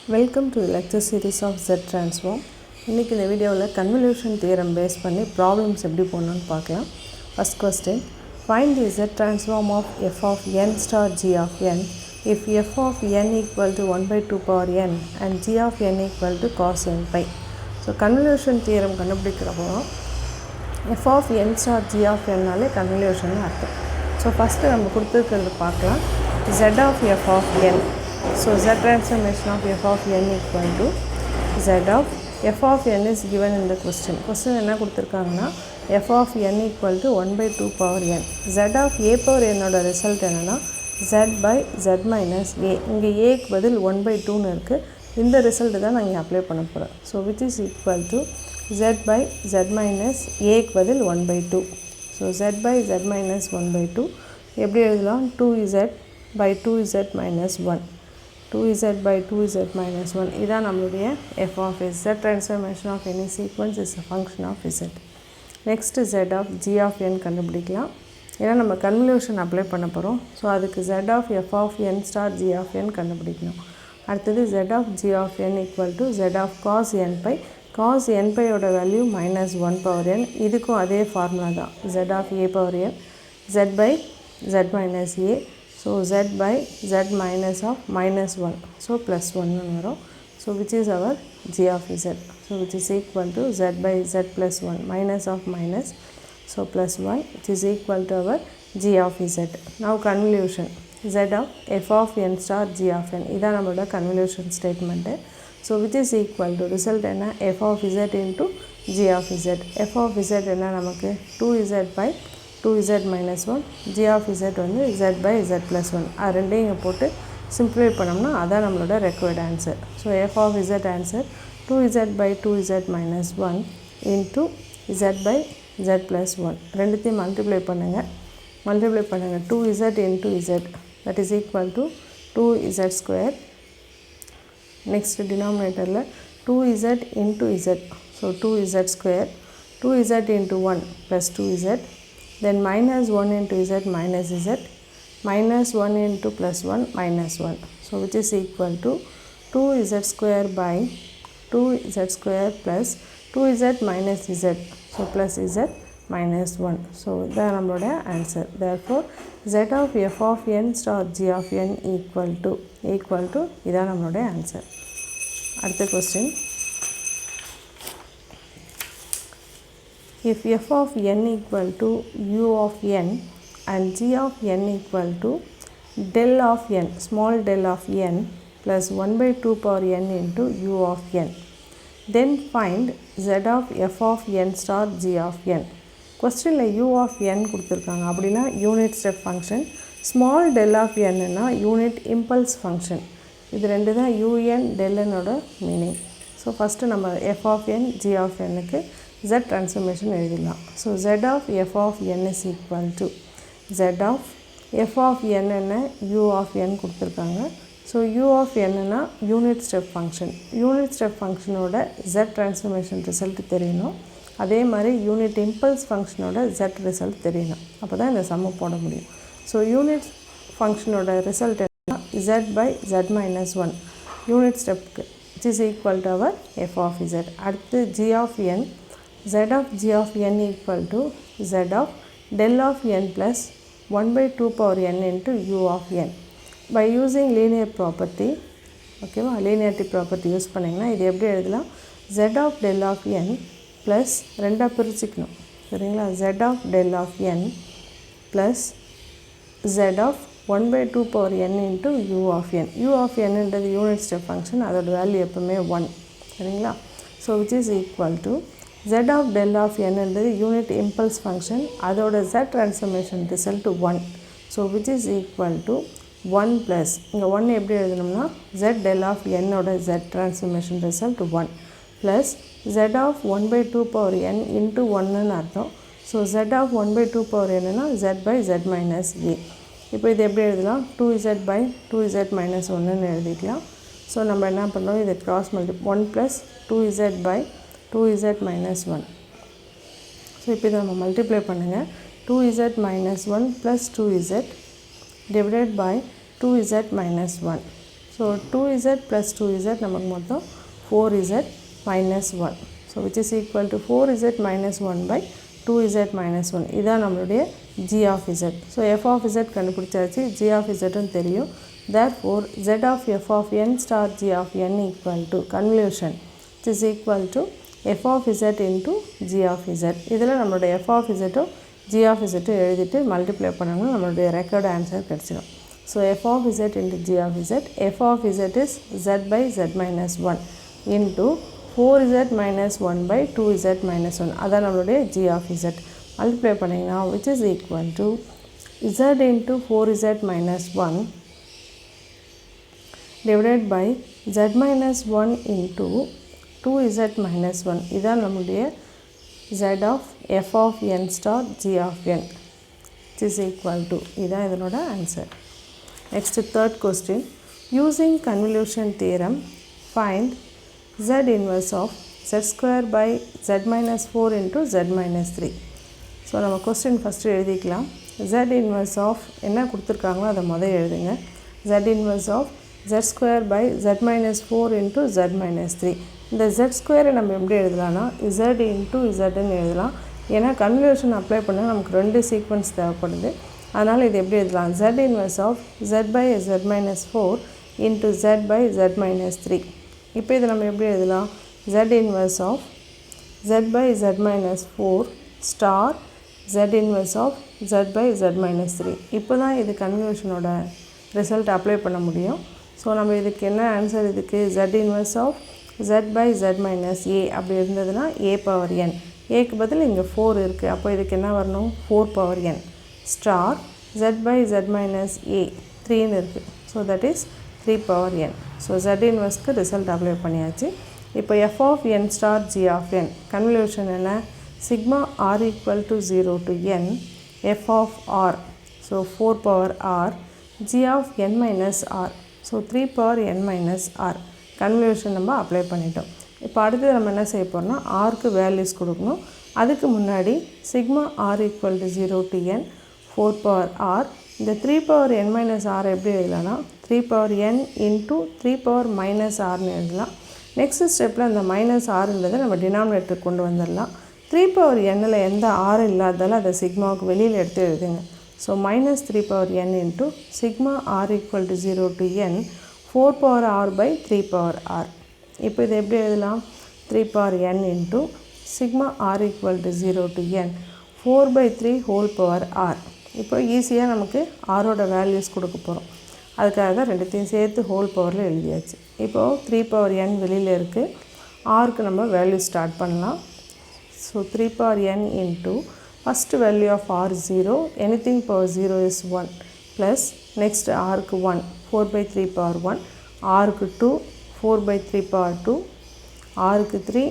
Welcome to the lecture series of Z transform. இன்னைக்கு இந்த வீடியோவில் convolution theorem பேஸ் பண்ணி ப்ராப்ளம்ஸ் எப்படி போடணும்னு பார்க்கலாம். First question, find the Z transform of f of n star g of n if f of n equal to 1 by 2 power n and g of n equal to cos n pi. So convolution theorem கண்டுபிடிக்கிறப்போ f of n star g of n நாலே convolution அர்த்தம். So first நம்ம கொடுத்துருக்கிறது பார்க்கலாம். Z of f of n. So Z transformation of f of n equal to Z of f of n is given in the question. Question என்ன கொடுத்துருக்காங்கன்னா f of n equal to 1 by 2 power n. Z of a power n ஓட result என்னன்னா z by z minus a. இங்கே aக்கு பதில் 1 by 2ன்னு இருக்குது. இந்த result தான் நாங்கள் அப்ளை பண்ண போகிறோம். So which is equal to z by z minus aக்கு பதில் 1 by 2. So z by z minus 1 by 2 எப்படி எழுதலாம்? 2z by 2z minus 1. 2z by 2z minus 1 இதான் நம்மளுடைய f of z. Z transformation of any sequence is a function of z. Next z of g of n கண்டுபிடிக்கலாம். ஏன்னா நம்ம convolution apply பண்ண போகிறோம். So அதுக்கு z of f of n star g of n கண்டுபிடிக்கணும். அடுத்தது z of g of n equal to z of cos n pi. cos n pi ஓட value minus 1 power n. இதுக்கும் அதே formula தான். z of a power n z by z minus a. So z by z minus of minus 1. So plus 1 வரும். So which is our g of z. So which is equal to z by z plus 1 minus of minus. So plus 1 which is equal to our g of z. Now convolution. Z of f of n star g of n. இதான் நம்மளோட convolution statement. So which is equal to result என்ன? f of z into g of z. f of z என்ன நமக்கு? 2z by 2z minus 1. g of z வந்து z by z plus 1. அது ரெண்டையும் இங்கே போட்டு சிம்பிளிஃபை பண்ணோம்னா அதான் நம்மளோட required answer. So f of z answer 2z by 2z minus 1 into z by z plus 1. ரெண்டுத்தையும் மல்டிப்ளை பண்ணுங்கள். 2z into z that is equal to 2z square. Next டினாமினேட்டரில் 2z into z. So 2z square. 2z into 1 plus 2z. Then minus 1 into z minus z. Minus 1 into plus 1 minus 1. So which is equal to 2z square by 2z square plus 2z minus z. So plus z minus 1. So that நம்மளோட answer. Therefore z of f of n star g of n equal to இதான் நம்மளோட answer. அடுத்த question. If f of n equal to u of n and g of n equal to del of n, small del of n plus 1 by 2 power n into u of n, then find z of f of n star g of n. Questionல u of n கொடுத்துருக்காங்க. அப்படின்னா unit step function. Small del of n-னா unit impulse function. இது ரெண்டு தான் un delனோட meaning. So first நம்ம f of n g of n-க்கு z transformation எழுதிடலாம். So z of f of n is equal to z of f of n என்ன u of n கொடுத்துருக்காங்க. So u of n-னா unit step function. Unit step ஃபங்க்ஷனோட z transformation result தெரியணும். அதே மாதிரி unit impulse ஃபங்க்ஷனோட z result தெரியணும். அப்போ தான் இந்த சம்மு போட முடியும். ஸோ யூனிட் ஃபங்க்ஷனோட ரிசல்ட் என்னன்னா z by z minus 1 unit ஸ்டெப்புக்கு which is equal to our f of z. அடுத்து g of n. z of g of n equal to z of del of n plus 1 by 2 power n into u of n. By using linear property, ஓகேவா, linearity property use பண்ணிங்கன்னா இது எப்படி எழுதலாம்? z of del of n plus ரெண்டாக பிரிச்சுக்கணும். சரிங்களா? z of del of n plus z of 1 by 2 power n into u of n. u of n என்றது unit step function. அதோட value எப்பவுமே 1. சரிங்களா? So which is equal to z of del of n என்றது unit impulse function. அதோட z transformation result 1. So which is equal to 1 plus இங்கே 1 எப்படி எழுதணும்னா z del of n ஓட z transformation result 1 plus z of 1 by 2 power n into 1ன்னு அர்த்தம். So z of 1 by 2 power n-னா z by z minus a. இப்போ இது எப்படி எழுதலாம்? 2z by 2z minus 1ன்னு எழுதிக்கலாம். ஸோ நம்ம என்ன பண்ணுறோம்? இது cross multi 1 plus 2z by 2z minus 1. So இப்போ இதை நம்ம மல்டிப்ளை பண்ணுங்கள். 2z minus 1 plus 2z divided by 2z minus 1. So 2z plus 2z நமக்கு மொத்தம் 4z minus 1. So which is equal to 4z minus 1 by 2z minus 1. இதான் நம்மளுடைய g of z. So f of z கண்டுபிடிச்சாச்சு, g of z தெரியும். Therefore, z of f of n star g of n equal to convolution, which is equal to f of z into g of z. இதில் நம்மளுடைய f of z g of z எழுதிட்டு multiply பண்ணணும், நம்மளுடைய record answer கிடச்சிடும். So f of z into g of z, f of z is z by z minus 1 into 4z minus 1 by 2z minus 1. அதான் நம்மளுடைய g of z. Multiply பண்ணிங்கன்னா which is equal to z into 4z minus 1 divided by z minus 1 into 2z minus 1. இதான் நம்மளுடைய z of f of n star g of n, which is equal to, இதான் இதனோட answer. Next, third question. Using convolution theorem, find z inverse of z square by z minus 4 into z minus 3. So நம்ம question first எழுதிக்கலாம். z inverse of என்ன கொடுத்துருக்காங்களோ அதை முதல் எழுதுங்க. z inverse of z square by z minus 4 into z minus 3. இந்த z square நம்ம எப்படி எழுதலாம்னா z into zன்னு எழுதலாம். ஏன்னா கன்வல்யூஷன் அப்ளை பண்ணால் நமக்கு ரெண்டு சீக்வன்ஸ் தேவைப்படுது. அதனால் இது எப்படி எழுதலாம், z inverse of z by z minus 4 into z by z minus 3. இப்போ இதை நம்ம எப்படி எழுதலாம், z inverse of z by z minus 4 star z inverse of z by z minus 3. இப்போ தான் இது கன்வல்யூஷனோட ரிசல்ட் அப்ளை பண்ண முடியும். ஸோ நம்ம இதுக்கு என்ன ஆன்சர், இதுக்கு z inverse of z by z minus a அப்படி இருந்ததுன்னா a power n, ஏக்கு பதில் இங்கே 4 இருக்குது, அப்போ இதுக்கு என்ன வரணும் 4 power n star z by z minus a 3ன்னு இருக்குது. So that is 3 power n. So z இன்வர்ஸ்க்கு ரிசல்ட் அப்ளை பண்ணியாச்சு. இப்போ f of n star g of n convolution என்ன, sigma r equal to 0 to n f of r, so 4 power r g of n minus r, so 3 power n minus r. Convolution நம்ம apply பண்ணிட்டோம். இப்போ அடுத்து நம்ம என்ன செய்ய போகிறோம்னா ஆருக்கு வேல்யூஸ் கொடுக்கணும். அதுக்கு முன்னாடி sigma r equal to 0 to n 4 power r, இந்த 3 power n minus r எப்படி எழுதலாம்னா 3 power n into 3 power minus rன்னு எழுதலாம். நெக்ஸ்ட் ஸ்டெப்பில் அந்த மைனஸ் ஆறுன்றதை நம்ம டினாமினேட்டர் கொண்டு வந்துடலாம். 3 power nல எந்த r இல்லாதால அதை சிக்மாவுக்கு வெளியில் எடுத்து எழுதுங்க. So minus 3 power n into sigma r equal to 0 to n 4 power r by 3 power r. இப்போ இதை எப்படி எழுதலாம், 3 power n into sigma r equal to 0 to n 4 by 3 whole power r. இப்போ ஈஸியாக நமக்கு ஆரோட வேல்யூஸ் கொடுக்க போகிறோம். அதுக்காக தான் ரெண்டுத்தையும் சேர்த்து ஹோல் பவரில் எழுதியாச்சு. இப்போது 3 power n வெளியில் இருக்குது, ஆருக்கு நம்ம வேல்யூ ஸ்டார்ட் பண்ணலாம். So 3 power n into first value of r 0, anything power 0 is 1 plus next ஆருக்கு 1 4 by 3 power 1, ஆருக்கு 2 4 by 3 power 2, ஆருக்கு 3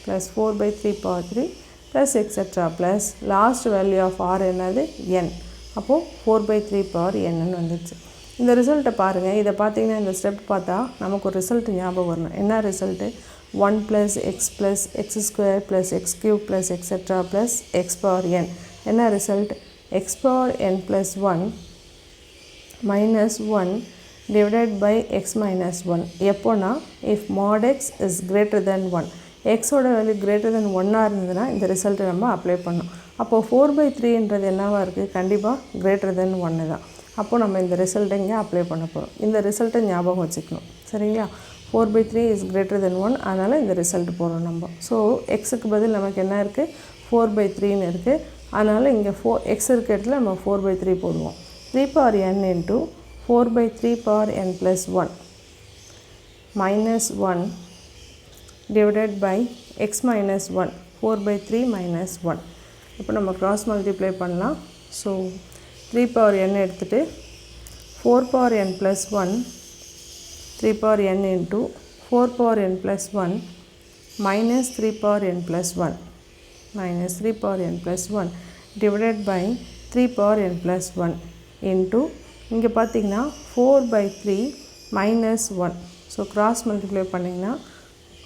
plus 4 by 3 power 3 plus etcetera plus last value of r என்னது n. அப்போது 4 by 3 power nன்னு வந்துடுச்சு. இந்த ரிசல்ட்டை பாருங்கள். இதை பார்த்தீங்கன்னா இந்த ஸ்டெப் பார்த்தா நமக்கு ஒரு ரிசல்ட் ஞாபகம் வரணும். என்ன result, 1 plus X square plus X cube plus etcetera plus X power n. என்ன result, X power n plus 1 minus 1 divided by x minus 1. எப்போனா if mod x is greater than 1, xோட value greater than 1 இருந்ததுன்னா இந்த ரிசல்ட்டை நம்ம apply பண்ணோம். அப்போது 4 by 3ன்றது என்னவாக இருக்குது, கண்டிப்பாக greater than 1 தான். அப்போது நம்ம இந்த ரிசல்ட்டை இங்கே அப்ளை பண்ண போகிறோம். இந்த ரிசல்ட்டை ஞாபகம் வச்சுக்கணும், சரிங்களா. 4 by 3 is greater than 1, அதனால் இந்த ரிசல்ட் போகிறோம் நம்ம. ஸோ எக்ஸுக்கு பதில் நமக்கு என்ன இருக்குது, 4 by 3ன்னு இருக்குது. அதனால் இங்கே எக்ஸ் இருக்க இடத்துல நம்ம 4 by 3 போடுவோம். 3 power n into 4 by 3 power n plus 1 minus 1 divided by x minus 1 4 by 3 minus 1. இப்போ நம்ம cross multiply பண்ணலாம். ஸோ 3 power n எடுத்துகிட்டு 4 power n plus 1 3 power n into 4 power n plus 1 minus 3 power n plus 1 minus 3 power n plus 1 divided by 3 power n plus 1 into இங்கே பார்த்தீங்கன்னா 4 by 3 minus 1. So cross multiply பண்ணிங்கன்னா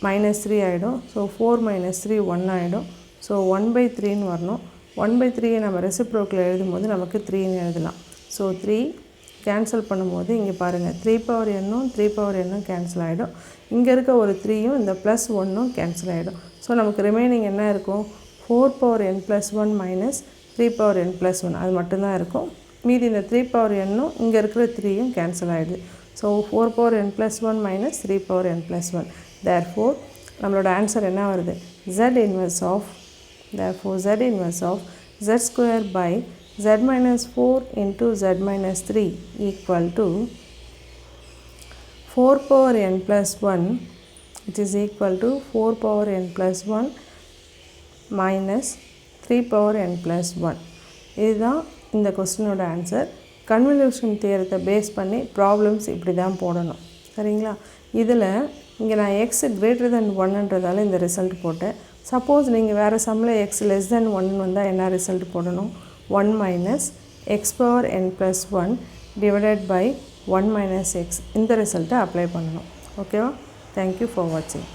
minus 3 ஆகிடும். So 4 minus 3 1 ஆகிடும். So 1 by 3ன்னு வரணும். 1 by 3 நம்ம ரெசிப்ரோக்கில் எழுதும் போது நமக்கு 3ன்னு எழுதலாம். ஸோ 3 கேன்சல் பண்ணும்போது இங்கே பாருங்கள் 3 பவர் என்னும் 3 பவர் என்னும் கேன்சல் ஆகிடும். இங்கே இருக்க ஒரு 3யும் இந்த ப்ளஸ் 1ம் கேன்சல் ஆகிடும். ஸோ நமக்கு ரிமைனிங் என்ன இருக்கும்? 4 power n + 1 minus 3 power n + 1 அது மட்டும்தான் இருக்கும். மீதி இந்த 3 பவர் என்னும் இங்கே இருக்கிற 3யும் கேன்சல் ஆகிடுது. So 4 power n + 1 minus 3 power n + 1. Therefore நம்மளோட ஆன்சர் என்ன வருது? Z inverse of z square by z minus 4 into z minus 3 equal to 4 power n plus 1, which is equal to 4 power n plus 1 minus 3 power n plus 1. இதுதான் இந்த கொஸ்டினோட answer. Convolution தியரத்தை base பண்ணி problems இப்படி தான் போடணும். சரிங்களா? இதில் இங்கே நான் x greater than 1ன்றதால இந்த ரிசல்ட் போட்டேன். சப்போஸ் நீங்கள் வேறு சம்மில் x less than 1 வந்தால் என்ன ரிசல்ட் போடணும்? 1 minus x power n plus 1 divided by 1 minus x இந்த ரிசல்ட்டை அப்ளை பண்ணணும். ஓகேவா? தேங்க்யூ ஃபார் வாட்சிங்.